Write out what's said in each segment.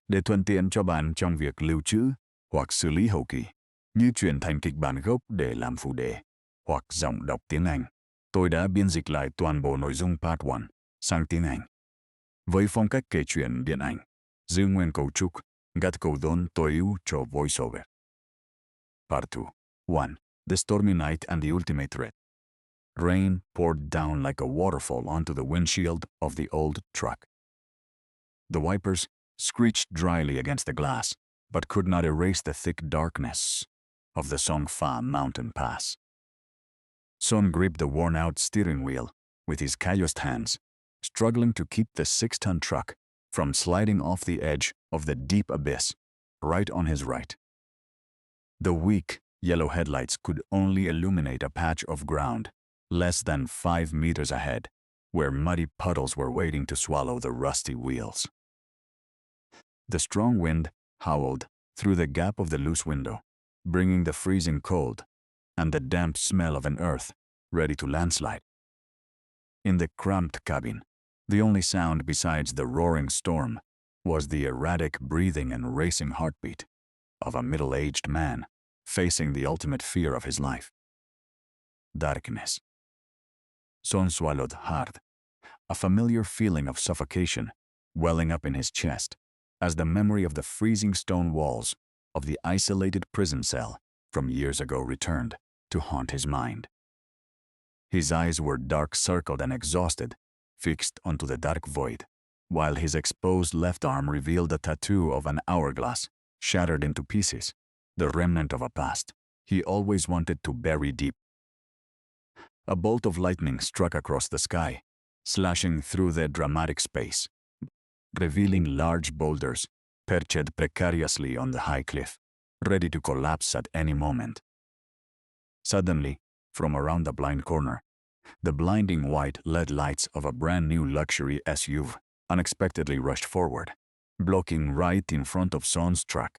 để thuận tiện cho bạn trong việc lưu trữ hoặc xử lý hậu kỳ, như chuyển thành kịch bản gốc để làm phụ đề hoặc giọng đọc tiếng Anh. Tôi đã biên dịch lại toàn bộ nội dung Part 1 sang tiếng Anh với phong cách kể chuyện điện ảnh, giữ nguyên cấu trúc, gạt câu đôn tối ưu cho voiceover. Part 2. 1. The stormy night and the ultimate threat. Rain poured down like a waterfall onto the windshield of the old truck. The wipers screeched dryly against the glass, but could not erase the thick darkness of the Sông Pha mountain pass. Son gripped the worn-out steering wheel with his calloused hands, struggling to keep the 6-ton truck from sliding off the edge of the deep abyss right on his right. The weak, yellow headlights could only illuminate a patch of ground less than 5 meters ahead, where muddy puddles were waiting to swallow the rusty wheels. The strong wind howled through the gap of the loose window, bringing the freezing cold and the damp smell of an earth ready to landslide. In the cramped cabin, the only sound besides the roaring storm was the erratic breathing and racing heartbeat of a middle-aged man facing the ultimate fear of his life: darkness. Son swallowed hard, a familiar feeling of suffocation welling up in his chest as the memory of the freezing stone walls of the isolated prison cell from years ago returned to haunt his mind. His eyes were dark-circled and exhausted, fixed onto the dark void, while his exposed left arm revealed a tattoo of an hourglass shattered into pieces, the remnant of a past he always wanted to bury deep. A bolt of lightning struck across the sky, slashing through the dramatic space, revealing large boulders perched precariously on the high cliff, ready to collapse at any moment. Suddenly, from around the blind corner, the blinding white LED lights of a brand-new luxury SUV unexpectedly rushed forward, blocking right in front of Son's truck.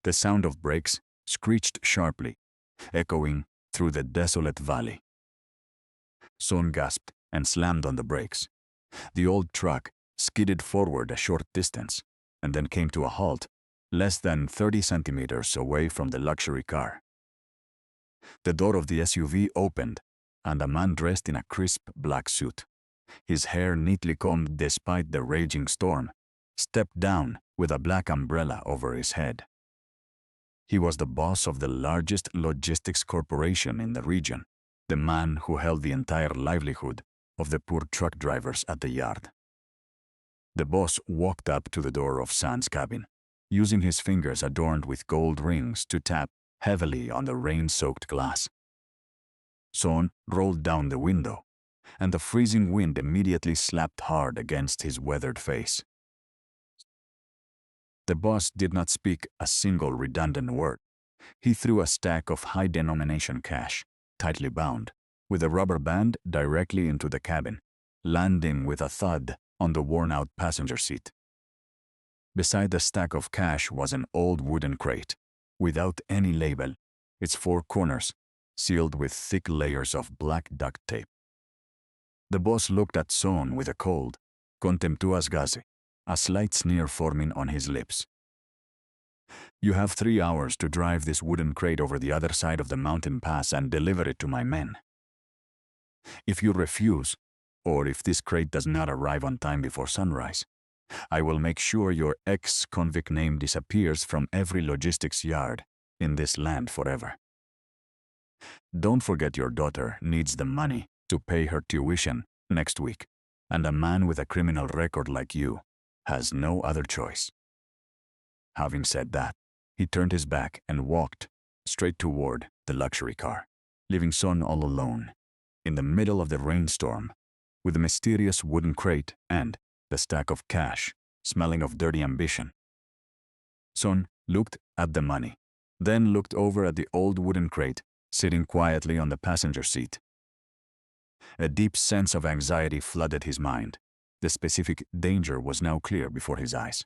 The sound of brakes screeched sharply, echoing through the desolate valley. Son gasped and slammed on the brakes. The old truck skidded forward a short distance and then came to a halt less than 30 centimeters away from the luxury car. The door of the SUV opened, and a man dressed in a crisp black suit, his hair neatly combed despite the raging storm, stepped down with a black umbrella over his head. He was the boss of the largest logistics corporation in the region, the man who held the entire livelihood of the poor truck drivers at the yard. The boss walked up to the door of Son's cabin, using his fingers adorned with gold rings to tap heavily on the rain-soaked glass. Son rolled down the window, and the freezing wind immediately slapped hard against his weathered face. The boss did not speak a single redundant word. He threw a stack of high-denomination cash, tightly bound, with a rubber band directly into the cabin, landing with a thud on the worn-out passenger seat. Beside the stack of cash was an old wooden crate, without any label, its 4 corners sealed with thick layers of black duct tape. The boss looked at Son with a cold, contemptuous gaze, a slight sneer forming on his lips. "You have 3 hours to drive this wooden crate over the other side of the mountain pass and deliver it to my men. If you refuse, or if this crate does not arrive on time before sunrise, I will make sure your ex-convict name disappears from every logistics yard in this land forever. Don't forget your daughter needs the money to pay her tuition next week, and a man with a criminal record like you has no other choice." Having said that, he turned his back and walked straight toward the luxury car, leaving Son all alone, in the middle of the rainstorm, with the mysterious wooden crate and the stack of cash, smelling of dirty ambition. Son looked at the money, then looked over at the old wooden crate sitting quietly on the passenger seat. A deep sense of anxiety flooded his mind. The specific danger was now clear before his eyes.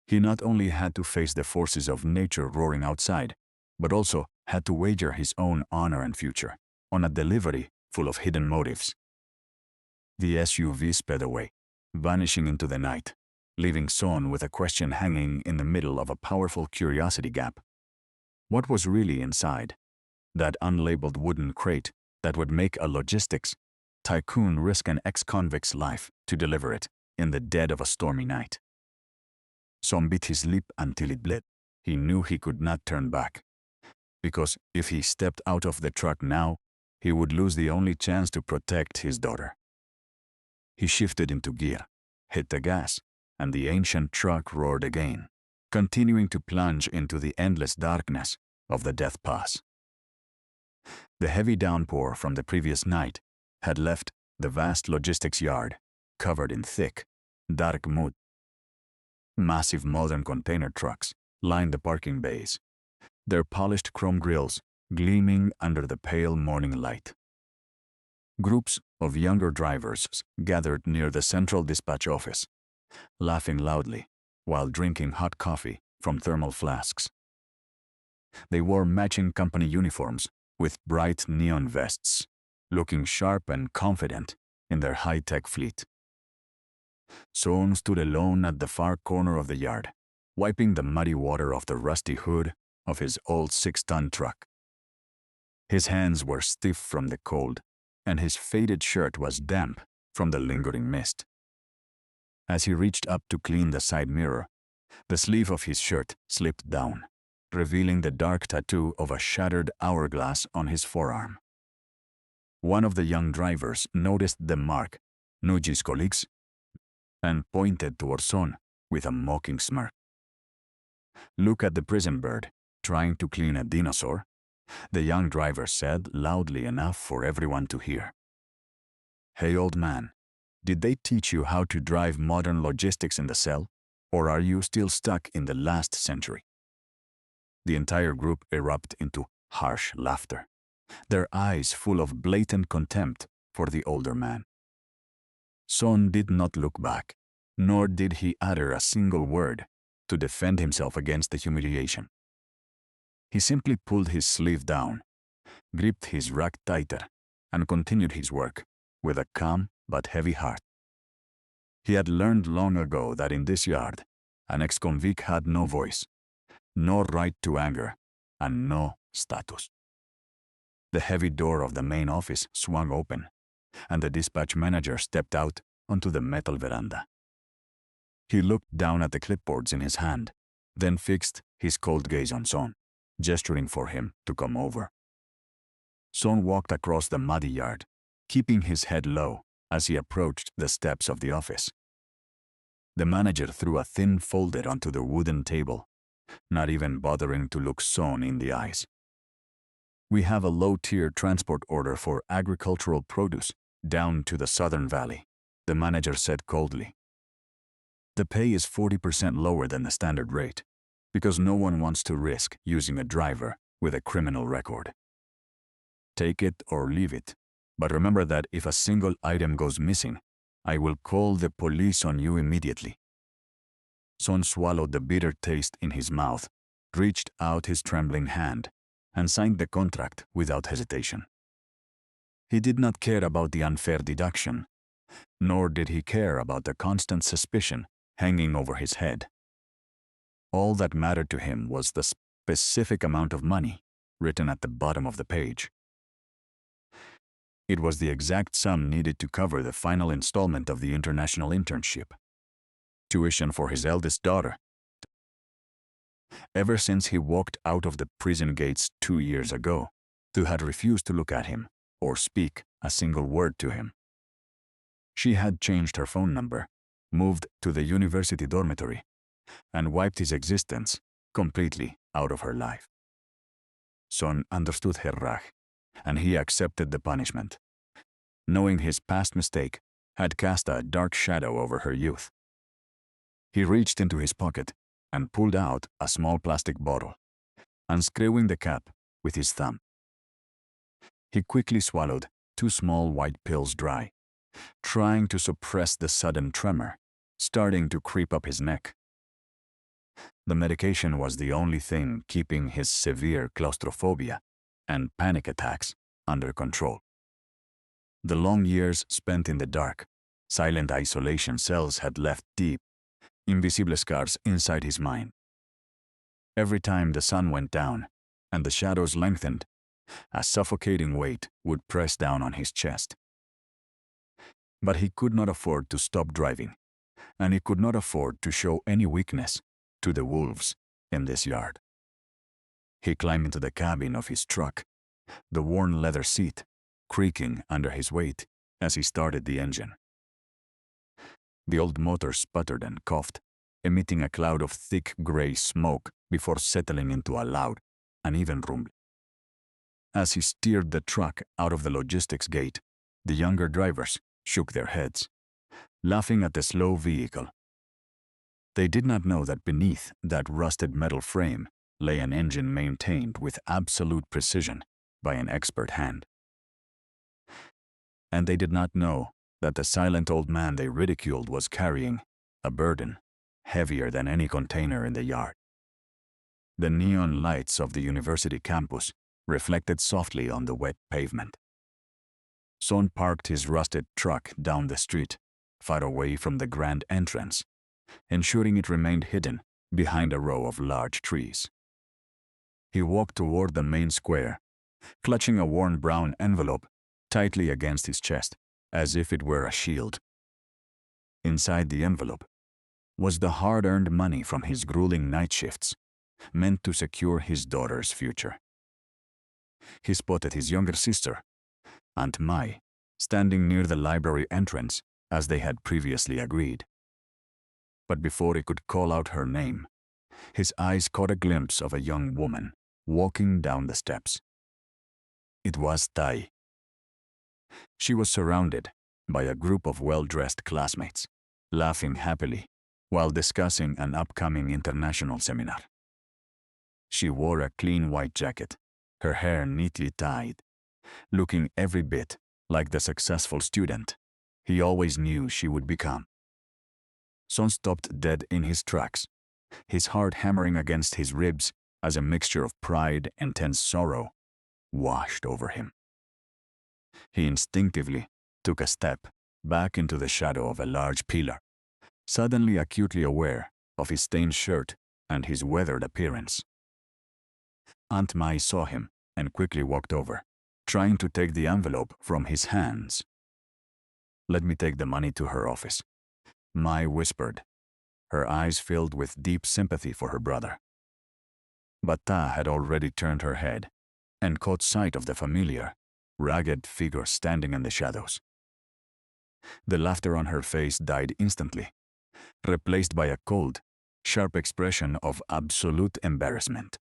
He not only had to face the forces of nature roaring outside, but also had to wager his own honor and future on a delivery full of hidden motives. The SUV sped away, vanishing into the night, leaving Son with a question hanging in the middle of a powerful curiosity gap. What was really inside that unlabeled wooden crate that would make a logistics tycoon risk an ex-convict's life to deliver it in the dead of a stormy night? Son bit his lip until it bled. He knew he could not turn back, because if he stepped out of the truck now, he would lose the only chance to protect his daughter. He shifted into gear, hit the gas, and the ancient truck roared again, continuing to plunge into the endless darkness of the Death Pass. The heavy downpour from the previous night had left the vast logistics yard covered in thick, dark mud. Massive modern container trucks lined the parking bays, their polished chrome grills gleaming under the pale morning light. Groups of younger drivers gathered near the central dispatch office, laughing loudly while drinking hot coffee from thermal flasks. They wore matching company uniforms with bright neon vests, looking sharp and confident in their high-tech fleet. Son stood alone at the far corner of the yard, wiping the muddy water off the rusty hood of his old 6-ton truck. His hands were stiff from the cold, and his faded shirt was damp from the lingering mist. As he reached up to clean the side mirror, the sleeve of his shirt slipped down, revealing the dark tattoo of a shattered hourglass on his forearm. One of the young drivers noticed the mark, Nuji's colleagues, and pointed toward Son with a mocking smirk. "Look at the prison bird, trying to clean a dinosaur," the young driver said loudly enough for everyone to hear. "Hey, old man, did they teach you how to drive modern logistics in the cell, or are you still stuck in the last century?" The entire group erupted into harsh laughter, their eyes full of blatant contempt for the older man. Son did not look back, nor did he utter a single word to defend himself against the humiliation. He simply pulled his sleeve down, gripped his rack tighter, and continued his work with a calm but heavy heart. He had learned long ago that in this yard, an ex-convict had no voice, no right to anger, and no status. The heavy door of the main office swung open, and the dispatch manager stepped out onto the metal veranda. He looked down at the clipboards in his hand, then fixed his cold gaze on Son, gesturing for him to come over. Son walked across the muddy yard, keeping his head low as he approached the steps of the office. The manager threw a thin folder onto the wooden table, not even bothering to look Son in the eyes. "We have a low-tier transport order for agricultural produce down to the Southern Valley," the manager said coldly. "The pay is 40% lower than the standard rate, because no one wants to risk using a driver with a criminal record. Take it or leave it, but remember that if a single item goes missing, I will call the police on you immediately." Son swallowed the bitter taste in his mouth, reached out his trembling hand, and signed the contract without hesitation. He did not care about the unfair deduction, nor did he care about the constant suspicion hanging over his head. All that mattered to him was the specific amount of money written at the bottom of the page. It was the exact sum needed to cover the final installment of the international internship, tuition for his eldest daughter. Ever since he walked out of the prison gates 2 years ago, Tu had refused to look at him or speak a single word to him. She had changed her phone number, moved to the university dormitory, and wiped his existence completely out of her life. Son understood her rage, and he accepted the punishment, knowing his past mistake had cast a dark shadow over her youth. He reached into his pocket and pulled out a small plastic bottle, unscrewing the cap with his thumb. He quickly swallowed 2 small white pills dry, trying to suppress the sudden tremor starting to creep up his neck. The medication was the only thing keeping his severe claustrophobia and panic attacks under control. The long years spent in the dark, silent isolation cells had left deep, invisible scars inside his mind. Every time the sun went down and the shadows lengthened, a suffocating weight would press down on his chest. But he could not afford to stop driving, and he could not afford to show any weakness to the wolves in this yard. He climbed into the cabin of his truck, the worn leather seat creaking under his weight as he started the engine. The old motor sputtered and coughed, emitting a cloud of thick gray smoke before settling into a loud, uneven rumble. As he steered the truck out of the logistics gate, the younger drivers shook their heads, laughing at the slow vehicle. They did not know that beneath that rusted metal frame lay an engine maintained with absolute precision by an expert hand. And they did not know that the silent old man they ridiculed was carrying a burden heavier than any container in the yard. The neon lights of the university campus reflected softly on the wet pavement. Son parked his rusted truck down the street, far away from the grand entrance, ensuring it remained hidden behind a row of large trees. He walked toward the main square, clutching a worn brown envelope tightly against his chest, as if it were a shield. Inside the envelope was the hard-earned money from his grueling night shifts, meant to secure his daughter's future. He spotted his younger sister, Aunt Mai, standing near the library entrance as they had previously agreed. But before he could call out her name, his eyes caught a glimpse of a young woman walking down the steps. It was Tai. She was surrounded by a group of well-dressed classmates, laughing happily while discussing an upcoming international seminar. She wore a clean white jacket, her hair neatly tied, looking every bit like the successful student he always knew she would become. Son stopped dead in his tracks, his heart hammering against his ribs as a mixture of pride and tense sorrow washed over him. He instinctively took a step back into the shadow of a large pillar, suddenly acutely aware of his stained shirt and his weathered appearance. Aunt Mai saw him and quickly walked over, trying to take the envelope from his hands. "Let me take the money to her office," Mai whispered, her eyes filled with deep sympathy for her brother. But Ta had already turned her head and caught sight of the familiar, ragged figure standing in the shadows. The laughter on her face died instantly, replaced by a cold, sharp expression of absolute embarrassment.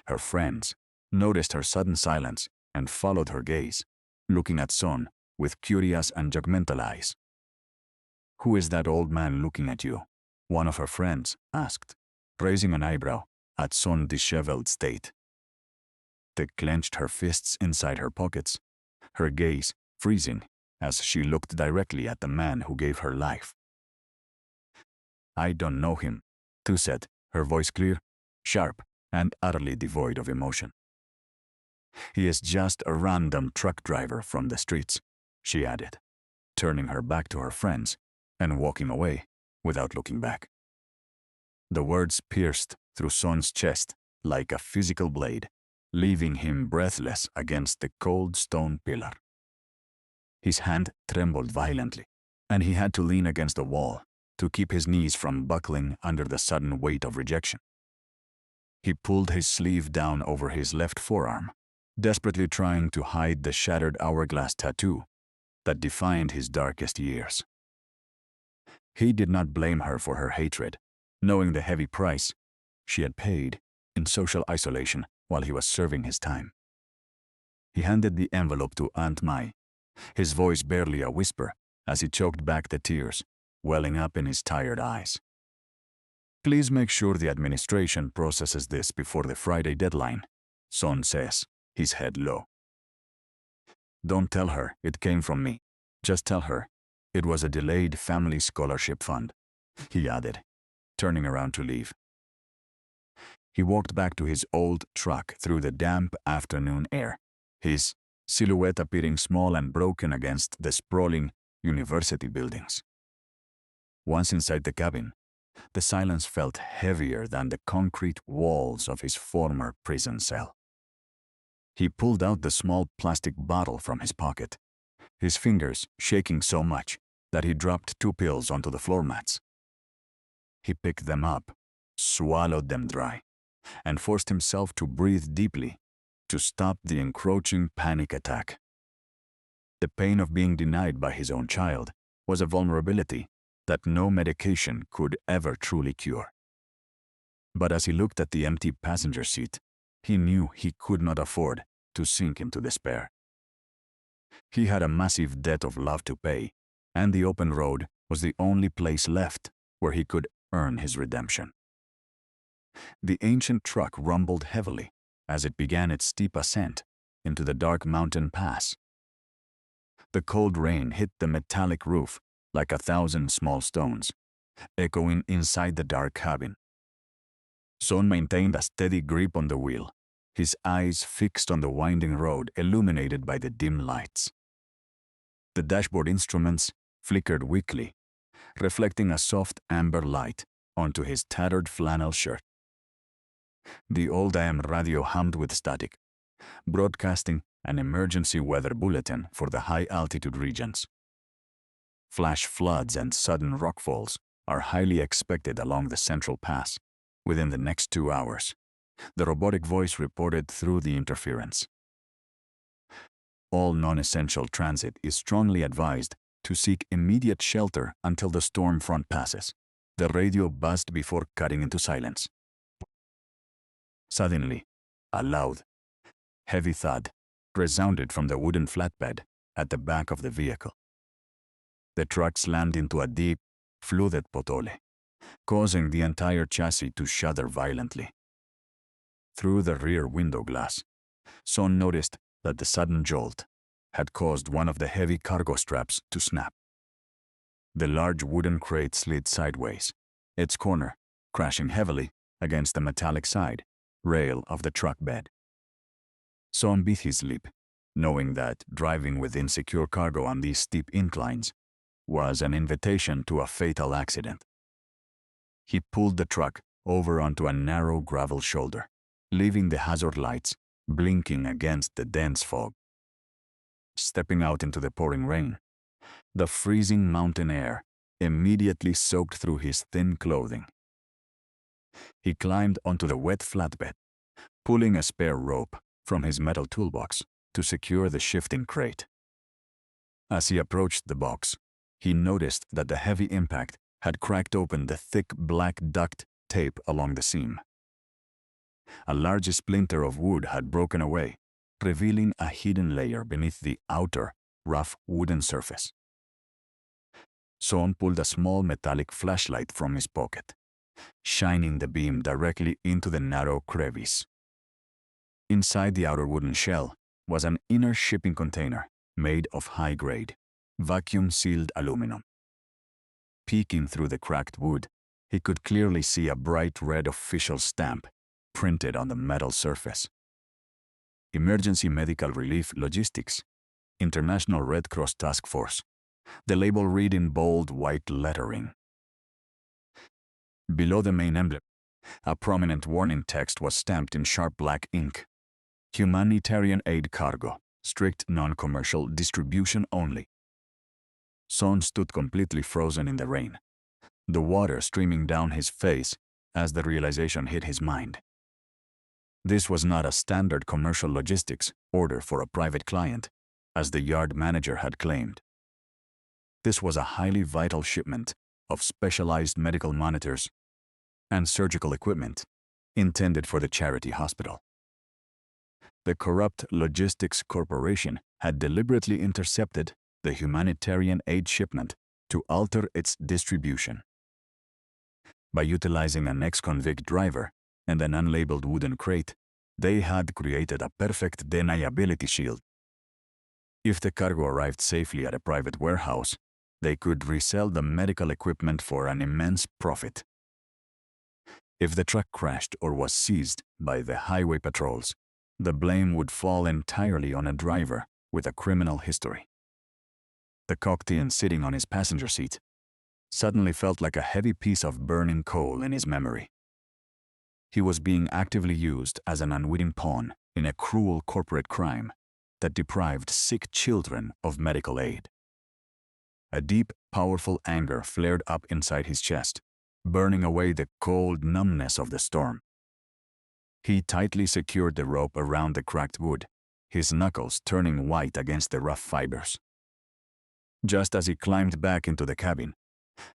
Her friends noticed her sudden silence and followed her gaze, looking at Son with curious and judgmental eyes. "Who is that old man looking at you?" one of her friends asked, raising an eyebrow at Son's disheveled state. They clenched her fists inside her pockets, her gaze freezing as she looked directly at the man who gave her life. "I don't know him," Tu said, her voice clear, sharp, and utterly devoid of emotion. "He is just a random truck driver from the streets," she added, turning her back to her friends and walking away without looking back. The words pierced through Son's chest like a physical blade, leaving him breathless against the cold stone pillar. His hand trembled violently, and he had to lean against the wall to keep his knees from buckling under the sudden weight of rejection. He pulled his sleeve down over his left forearm, desperately trying to hide the shattered hourglass tattoo that defined his darkest years. He did not blame her for her hatred, knowing the heavy price she had paid in social isolation while he was serving his time. He handed the envelope to Aunt Mai, his voice barely a whisper as he choked back the tears welling up in his tired eyes. "Please make sure the administration processes this before the Friday deadline," Son says, his head low. "Don't tell her it came from me. Just tell her it was a delayed family scholarship fund," he added, turning around to leave. He walked back to his old truck through the damp afternoon air, his silhouette appearing small and broken against the sprawling university buildings. Once inside the cabin, the silence felt heavier than the concrete walls of his former prison cell. He pulled out the small plastic bottle from his pocket, his fingers shaking so much that he dropped 2 pills onto the floor mats. He picked them up, swallowed them dry, and forced himself to breathe deeply to stop the encroaching panic attack. The pain of being denied by his own child was a vulnerability that no medication could ever truly cure. But as he looked at the empty passenger seat, he knew he could not afford to sink into despair. He had a massive debt of love to pay, and the open road was the only place left where he could earn his redemption. The ancient truck rumbled heavily as it began its steep ascent into the dark mountain pass. The cold rain hit the metallic roof like 1,000 small stones, echoing inside the dark cabin. Son maintained a steady grip on the wheel, his eyes fixed on the winding road illuminated by the dim lights. The dashboard instruments flickered weakly, reflecting a soft amber light onto his tattered flannel shirt. The old AM radio hummed with static, broadcasting an emergency weather bulletin for the high-altitude regions. Flash floods and sudden rockfalls are highly expected along the Central Pass within the next 2 hours, the robotic voice reported through the interference. All non-essential transit is strongly advised to seek immediate shelter until the storm front passes. The radio buzzed before cutting into silence. Suddenly, a loud, heavy thud resounded from the wooden flatbed at the back of the vehicle. The truck slammed into a deep, flooded potole, causing the entire chassis to shudder violently. Through the rear window glass, Son noticed that the sudden jolt had caused one of the heavy cargo straps to snap. The large wooden crate slid sideways, its corner crashing heavily against the metallic side rail of the truck bed. Son bit his lip, knowing that driving with insecure cargo on these steep inclines was an invitation to a fatal accident. He pulled the truck over onto a narrow gravel shoulder, leaving the hazard lights blinking against the dense fog. Stepping out into the pouring rain, the freezing mountain air immediately soaked through his thin clothing. He climbed onto the wet flatbed, pulling a spare rope from his metal toolbox to secure the shifting crate. As he approached the box, he noticed that the heavy impact had cracked open the thick black duct tape along the seam. A large splinter of wood had broken away, revealing a hidden layer beneath the outer, rough wooden surface. Son pulled a small metallic flashlight from his pocket, shining the beam directly into the narrow crevice. Inside the outer wooden shell was an inner shipping container made of high-grade, vacuum-sealed aluminum. Peeking through the cracked wood, he could clearly see a bright red official stamp printed on the metal surface. Emergency Medical Relief Logistics, International Red Cross Task Force. The label read in bold white lettering. Below the main emblem, a prominent warning text was stamped in sharp black ink. Humanitarian aid cargo, strict non-commercial distribution only. Son stood completely frozen in the rain, the water streaming down his face as the realization hit his mind. This was not a standard commercial logistics order for a private client, as the yard manager had claimed. This was a highly vital shipment of specialized medical monitors and surgical equipment intended for the charity hospital. The corrupt Logistics Corporation had deliberately intercepted the humanitarian aid shipment to alter its distribution. By utilizing an ex-convict driver and an unlabeled wooden crate, they had created a perfect deniability shield. If the cargo arrived safely at a private warehouse, they could resell the medical equipment for an immense profit. If the truck crashed or was seized by the highway patrols, the blame would fall entirely on a driver with a criminal history. The Coctean sitting on his passenger seat, suddenly felt like a heavy piece of burning coal in his memory. He was being actively used as an unwitting pawn in a cruel corporate crime that deprived sick children of medical aid. A deep, powerful anger flared up inside his chest, burning away the cold numbness of the storm. He tightly secured the rope around the cracked wood, his knuckles turning white against the rough fibers. Just as he climbed back into the cabin,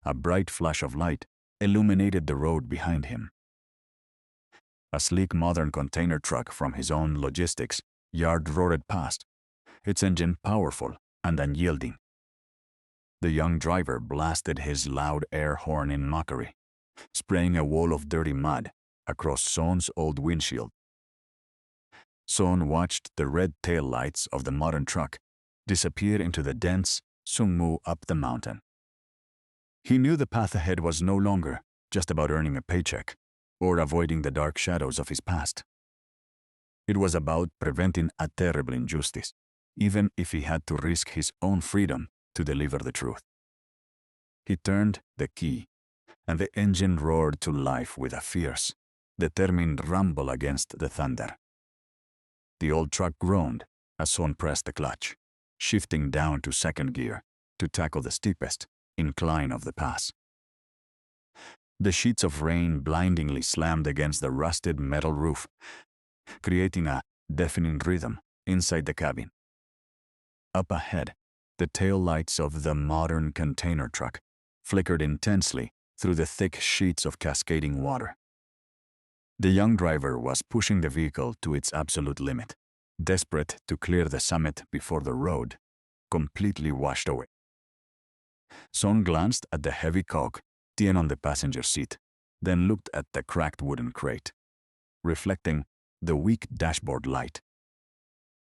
a bright flash of light illuminated the road behind him. A sleek modern container truck from his own logistics yard roared past, its engine powerful and unyielding. The young driver blasted his loud air horn in mockery, spraying a wall of dirty mud across Son's old windshield. Son watched the red tail lights of the modern truck disappear into the dense sungmu up the mountain. He knew the path ahead was no longer just about earning a paycheck or avoiding the dark shadows of his past. It was about preventing a terrible injustice, even if he had to risk his own freedom to deliver the truth. He turned the key, and the engine roared to life with a fierce, determined rumble against the thunder. The old truck groaned as Son pressed the clutch, shifting down to second gear to tackle the steepest incline of the pass. The sheets of rain blindingly slammed against the rusted metal roof, creating a deafening rhythm inside the cabin. Up ahead, the tail lights of the modern container truck flickered intensely through the thick sheets of cascading water. The young driver was pushing the vehicle to its absolute limit, desperate to clear the summit before the road completely washed away. Son glanced at the heavy coke tin on the passenger seat, then looked at the cracked wooden crate, reflecting the weak dashboard light.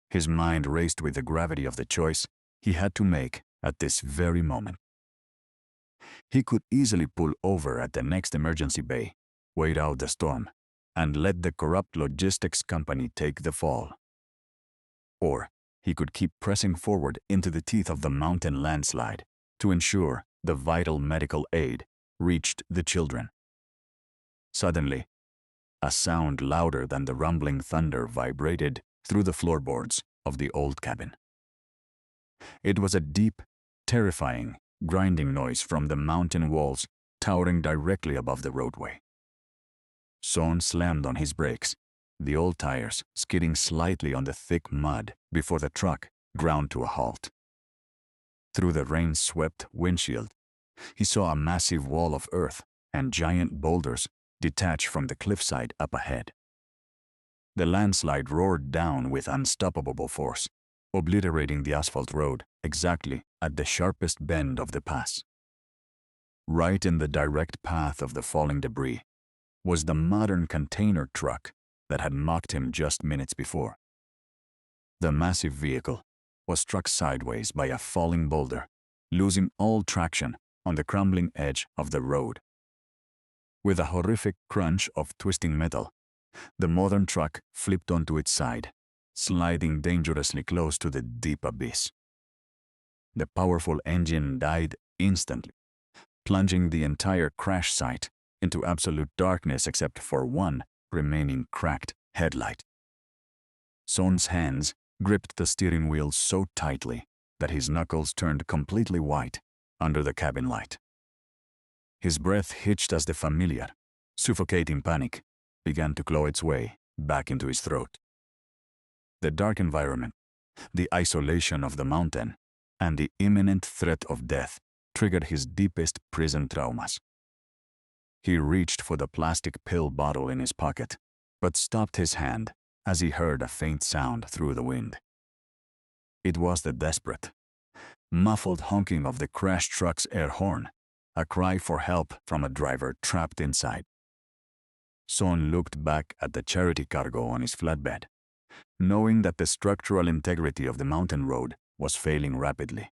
His mind raced with the gravity of the choice he had to make at this very moment. He could easily pull over at the next emergency bay, wait out the storm, and let the corrupt logistics company take the fall. Or he could keep pressing forward into the teeth of the mountain landslide to ensure the vital medical aid reached the children. Suddenly, a sound louder than the rumbling thunder vibrated through the floorboards of the old cabin. It was a deep, terrifying, grinding noise from the mountain walls towering directly above the roadway. Son slammed on his brakes, the old tires skidding slightly on the thick mud before the truck ground to a halt. Through the rain-swept windshield, he saw a massive wall of earth and giant boulders detach from the cliffside up ahead. The landslide roared down with unstoppable force, obliterating the asphalt road exactly at the sharpest bend of the pass. Right in the direct path of the falling debris was the modern container truck that had mocked him just minutes before. The massive vehicle was struck sideways by a falling boulder, losing all traction on the crumbling edge of the road. With a horrific crunch of twisting metal, the modern truck flipped onto its side, sliding dangerously close to the deep abyss. The powerful engine died instantly, plunging the entire crash site into absolute darkness except for one remaining cracked headlight. Son's hands gripped the steering wheel so tightly that his knuckles turned completely white under the cabin light. His breath hitched as the familiar, suffocating panic began to claw its way back into his throat. The dark environment, the isolation of the mountain, and the imminent threat of death triggered his deepest prison traumas. He reached for the plastic pill bottle in his pocket, but stopped his hand as he heard a faint sound through the wind. It was the desperate, muffled honking of the crashed truck's air horn, a cry for help from a driver trapped inside. Son looked back at the charity cargo on his flatbed, knowing that the structural integrity of the mountain road was failing rapidly.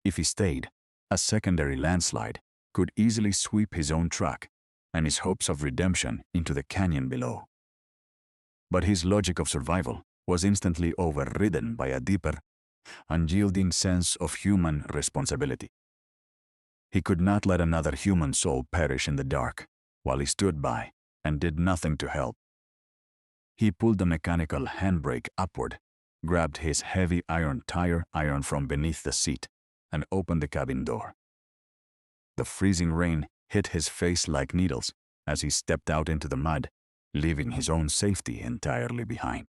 If he stayed, a secondary landslide could easily sweep his own truck and his hopes of redemption into the canyon below. But his logic of survival was instantly overridden by a deeper, unyielding sense of human responsibility. He could not let another human soul perish in the dark, while he stood by and did nothing to help. He pulled the mechanical handbrake upward, grabbed his heavy tire iron from beneath the seat, and opened the cabin door. The freezing rain hit his face like needles as he stepped out into the mud, leaving his own safety entirely behind.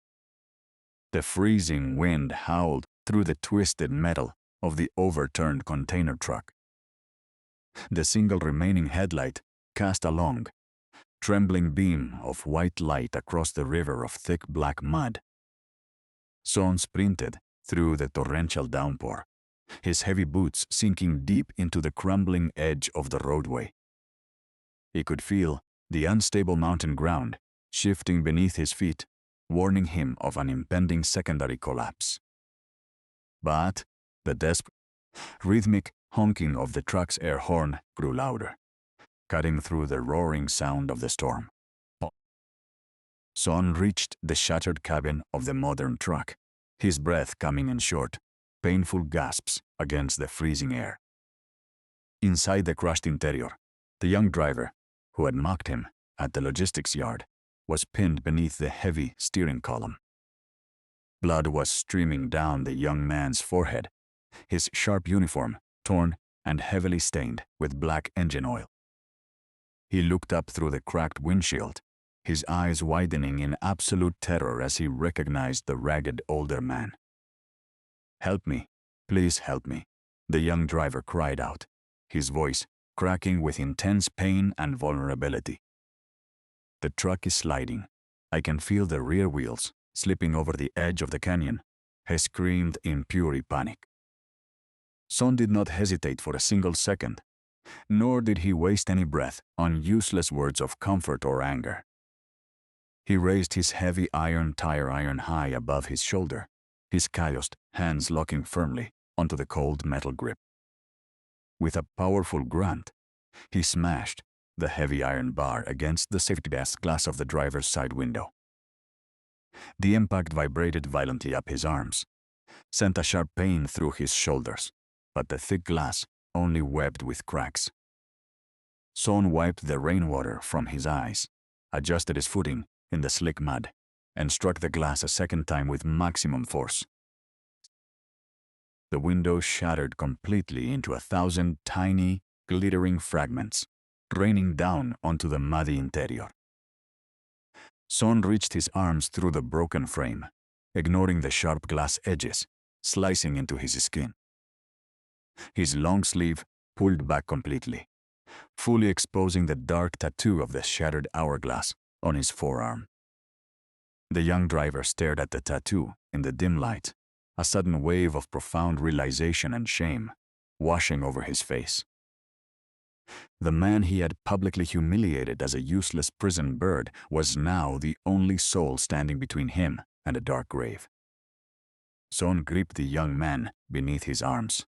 The freezing wind howled through the twisted metal of the overturned container truck. The single remaining headlight cast a long, trembling beam of white light across the river of thick black mud. Son sprinted through the torrential downpour, his heavy boots sinking deep into the crumbling edge of the roadway. He could feel the unstable mountain ground shifting beneath his feet, warning him of an impending secondary collapse. But the desperate, rhythmic honking of the truck's air horn grew louder, cutting through the roaring sound of the storm. Son reached the shattered cabin of the modern truck, his breath coming in short, painful gasps against the freezing air. Inside the crushed interior, the young driver, who had mocked him at the logistics yard, was pinned beneath the heavy steering column. Blood was streaming down the young man's forehead, his sharp uniform torn and heavily stained with black engine oil. He looked up through the cracked windshield, his eyes widening in absolute terror as he recognized the ragged older man. "Help me, please help me," the young driver cried out, his voice cracking with intense pain and vulnerability. "The truck is sliding. I can feel the rear wheels slipping over the edge of the canyon," he screamed in pure panic. Son did not hesitate for a single second, nor did he waste any breath on useless words of comfort or anger. He raised his heavy tire iron high above his shoulder, his calloused hands locking firmly onto the cold metal grip. With a powerful grunt, he smashed the heavy iron bar against the safety glass of the driver's side window. The impact vibrated violently up his arms, sent a sharp pain through his shoulders, but the thick glass only webbed with cracks. Son wiped the rainwater from his eyes, adjusted his footing in the slick mud, and struck the glass a second time with maximum force. The window shattered completely into 1,000 tiny, glittering fragments, raining down onto the muddy interior. Son reached his arms through the broken frame, ignoring the sharp glass edges, slicing into his skin. His long sleeve pulled back completely, fully exposing the dark tattoo of the shattered hourglass on his forearm. The young driver stared at the tattoo in the dim light, a sudden wave of profound realization and shame washing over his face. The man he had publicly humiliated as a useless prison bird was now the only soul standing between him and a dark grave. Son gripped the young man beneath his arms,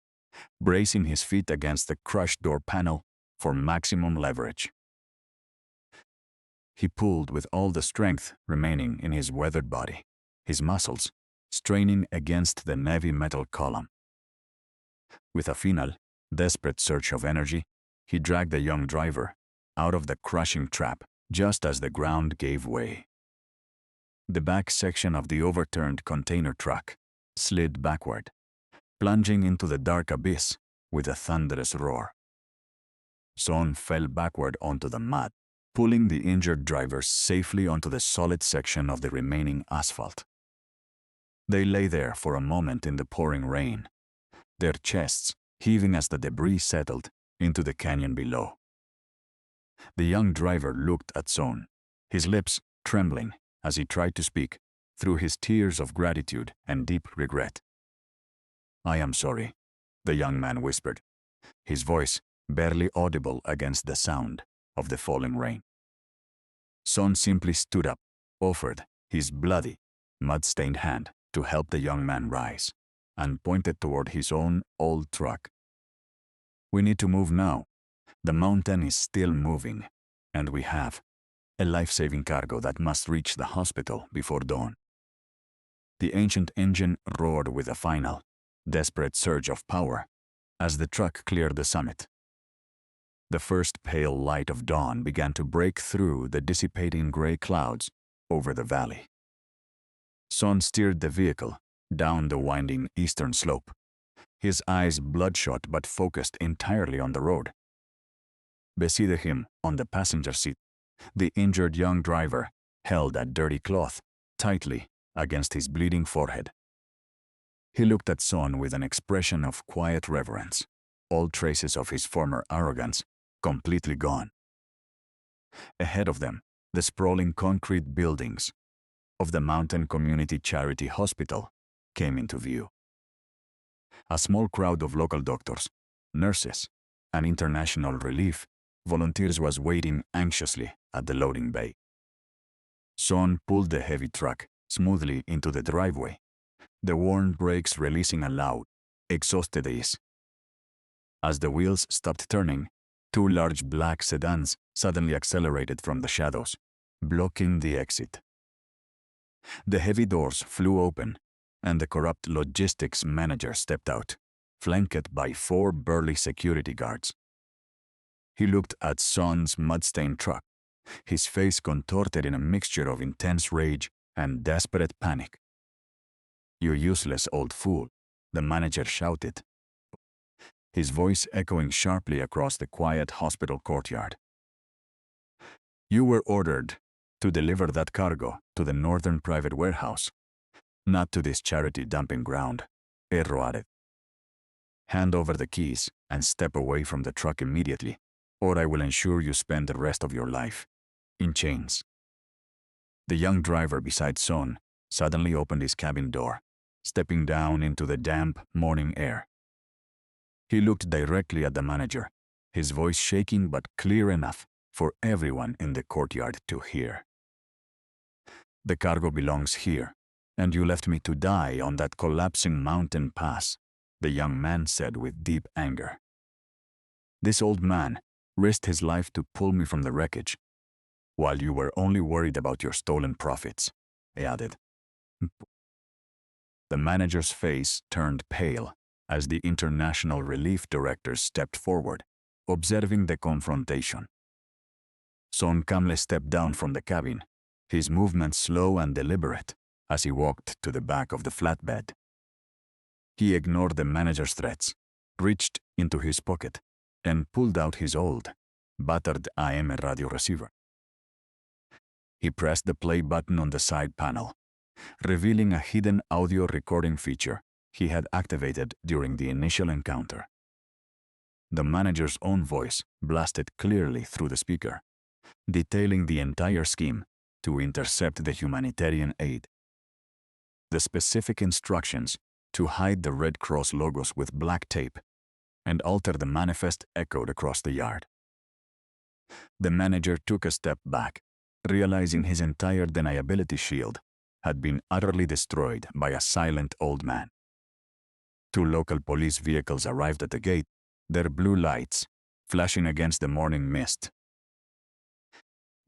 bracing his feet against the crushed door panel for maximum leverage. He pulled with all the strength remaining in his weathered body, his muscles straining against the heavy metal column. With a final, desperate surge of energy, he dragged the young driver out of the crushing trap just as the ground gave way. The back section of the overturned container truck slid backward, plunging into the dark abyss with a thunderous roar. Son fell backward onto the mud, pulling the injured driver safely onto the solid section of the remaining asphalt. They lay there for a moment in the pouring rain, their chests heaving as the debris settled into the canyon below. The young driver looked at Son, his lips trembling as he tried to speak through his tears of gratitude and deep regret. "I am sorry," the young man whispered, his voice barely audible against the sound of the falling rain. Son simply stood up, offered his bloody, mud-stained hand to help the young man rise, and pointed toward his own old truck. "We need to move now. The mountain is still moving, and we have a life-saving cargo that must reach the hospital before dawn." The ancient engine roared with a final, desperate surge of power as the truck cleared the summit, The first pale light of dawn began to break through the dissipating gray clouds over the valley. Son steered the vehicle down the winding eastern slope, his eyes bloodshot but focused entirely on the road. Beside him, on the passenger seat, the injured young driver held a dirty cloth tightly against his bleeding forehead. He looked at Son with an expression of quiet reverence, all traces of his former arrogance completely gone. Ahead of them, the sprawling concrete buildings of the Mountain Community Charity Hospital came into view. A small crowd of local doctors, nurses, and international relief volunteers was waiting anxiously at the loading bay. Son pulled the heavy truck smoothly into the driveway, the worn brakes releasing a loud, exhausted hiss. As the wheels stopped turning, two large black sedans suddenly accelerated from the shadows, blocking the exit. The heavy doors flew open, and the corrupt logistics manager stepped out, flanked by 4 burly security guards. He looked at Son's mud-stained truck, his face contorted in a mixture of intense rage and desperate panic. "You useless old fool," the manager shouted, his voice echoing sharply across the quiet hospital courtyard. "You were ordered to deliver that cargo to the northern private warehouse, not to this charity dumping ground," Erro added. "Hand over the keys and step away from the truck immediately, or I will ensure you spend the rest of your life in chains." The young driver beside Son suddenly opened his cabin door, stepping down into the damp morning air. He looked directly at the manager, his voice shaking but clear enough for everyone in the courtyard to hear. "The cargo belongs here, and you left me to die on that collapsing mountain pass," the young man said with deep anger. "This old man risked his life to pull me from the wreckage, while you were only worried about your stolen profits," he added. The manager's face turned pale as the international relief director stepped forward, observing the confrontation. Son calmly stepped down from the cabin, his movements slow and deliberate as he walked to the back of the flatbed. He ignored the manager's threats, reached into his pocket, and pulled out his old, battered AM radio receiver. He pressed the play button on the side panel, revealing a hidden audio recording feature he had activated during the initial encounter. The manager's own voice blasted clearly through the speaker, detailing the entire scheme to intercept the humanitarian aid. The specific instructions to hide the Red Cross logos with black tape and alter the manifest echoed across the yard. The manager took a step back, realizing his entire deniability shield had been utterly destroyed by a silent old man. 2 local police vehicles arrived at the gate, their blue lights flashing against the morning mist.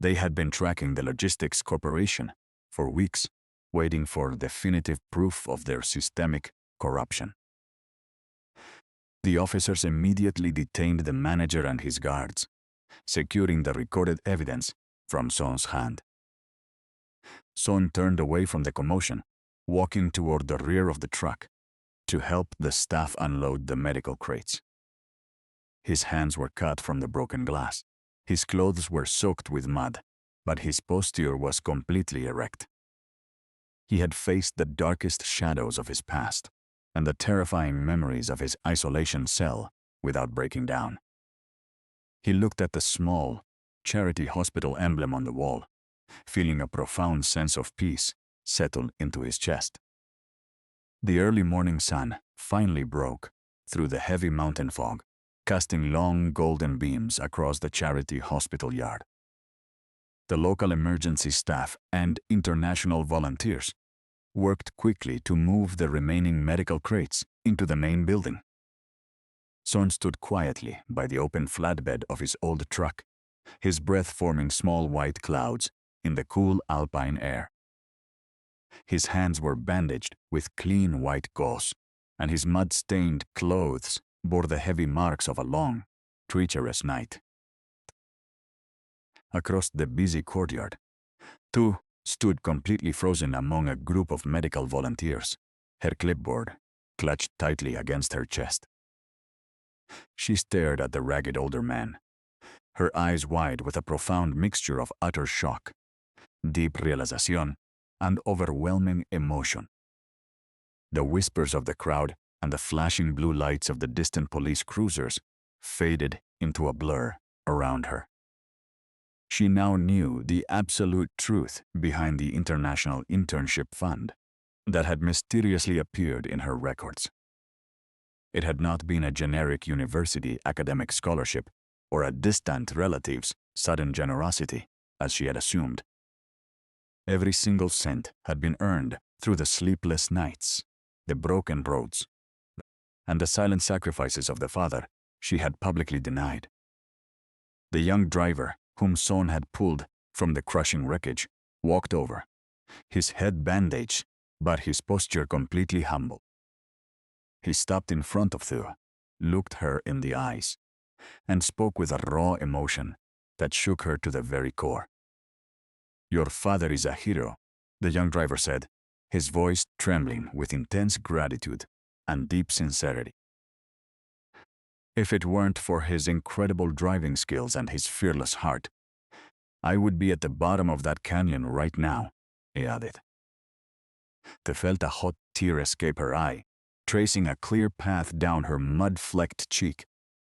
They had been tracking the logistics corporation for weeks, waiting for definitive proof of their systemic corruption. The officers immediately detained the manager and his guards, securing the recorded evidence from Son's hand. Son turned away from the commotion, walking toward the rear of the truck to help the staff unload the medical crates. His hands were cut from the broken glass. His clothes were soaked with mud, but his posture was completely erect. He had faced the darkest shadows of his past and the terrifying memories of his isolation cell without breaking down. He looked at the small charity hospital emblem on the wall, feeling a profound sense of peace settle into his chest. The early morning sun finally broke through the heavy mountain fog, casting long golden beams across the charity hospital yard. The local emergency staff and international volunteers worked quickly to move the remaining medical crates into the main building. Son stood quietly by the open flatbed of his old truck, his breath forming small white clouds in the cool alpine air. His hands were bandaged with clean white gauze, and his mud-stained clothes bore the heavy marks of a long, treacherous night. Across the busy courtyard, Tu stood completely frozen among a group of medical volunteers, her clipboard clutched tightly against her chest. She stared at the ragged older man, her eyes wide with a profound mixture of utter shock, deep realización, and overwhelming emotion. The whispers of the crowd and the flashing blue lights of the distant police cruisers faded into a blur around her. She now knew the absolute truth behind the International Internship Fund that had mysteriously appeared in her records. It had not been a generic university academic scholarship or a distant relative's sudden generosity, as she had assumed. Every single cent had been earned through the sleepless nights, the broken roads, and the silent sacrifices of the father she had publicly denied. The young driver, whom Son had pulled from the crushing wreckage, walked over, his head bandaged, but his posture completely humble. He stopped in front of Thu, looked her in the eyes, and spoke with a raw emotion that shook her to the very core. "Your father is a hero," the young driver said, his voice trembling with intense gratitude and deep sincerity. "If it weren't for his incredible driving skills and his fearless heart, I would be at the bottom of that canyon right now," he added. They felt a hot tear escape her eye, tracing a clear path down her mud-flecked cheek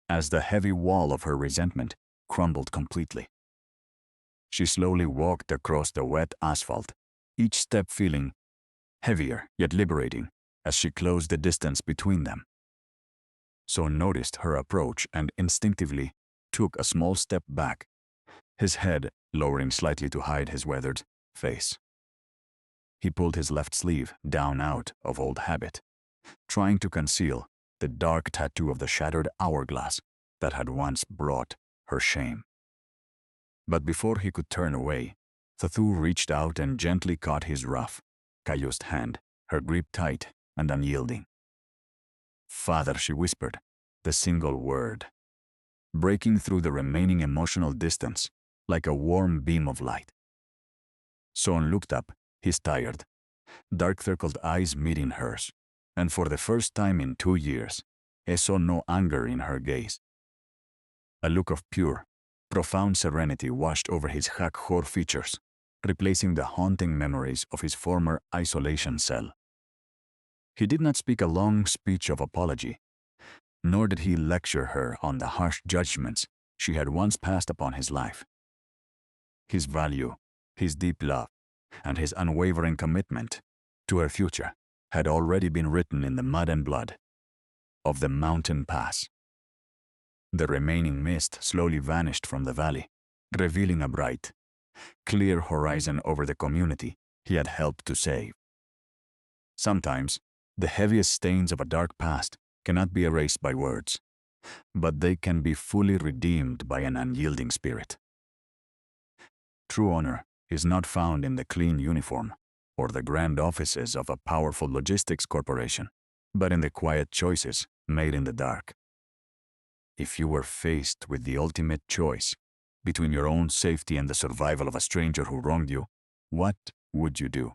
as the heavy wall of her resentment crumbled completely. She slowly walked across the wet asphalt, each step feeling heavier yet liberating as she closed the distance between them. Son noticed her approach and instinctively took a small step back, his head lowering slightly to hide his weathered face. He pulled his left sleeve down out of old habit, trying to conceal the dark tattoo of the shattered hourglass that had once brought her shame. But before he could turn away, Thu reached out and gently caught his rough, calloused hand, her grip tight and unyielding. "Father," she whispered, the single word, breaking through the remaining emotional distance like a warm beam of light. Son looked up, his tired, dark-circled eyes meeting hers, and for the first time in 2 years, he saw no anger in her gaze. A look of pure, profound serenity washed over his hak-hor features, replacing the haunting memories of his former isolation cell. He did not speak a long speech of apology, nor did he lecture her on the harsh judgments she had once passed upon his life. His value, his deep love, and his unwavering commitment to her future had already been written in the mud and blood of the mountain pass. The remaining mist slowly vanished from the valley, revealing a bright, clear horizon over the community he had helped to save. Sometimes, the heaviest stains of a dark past cannot be erased by words, but they can be fully redeemed by an unyielding spirit. True honor is not found in the clean uniform or the grand offices of a powerful logistics corporation, but in the quiet choices made in the dark. If you were faced with the ultimate choice between your own safety and the survival of a stranger who wronged you, what would you do?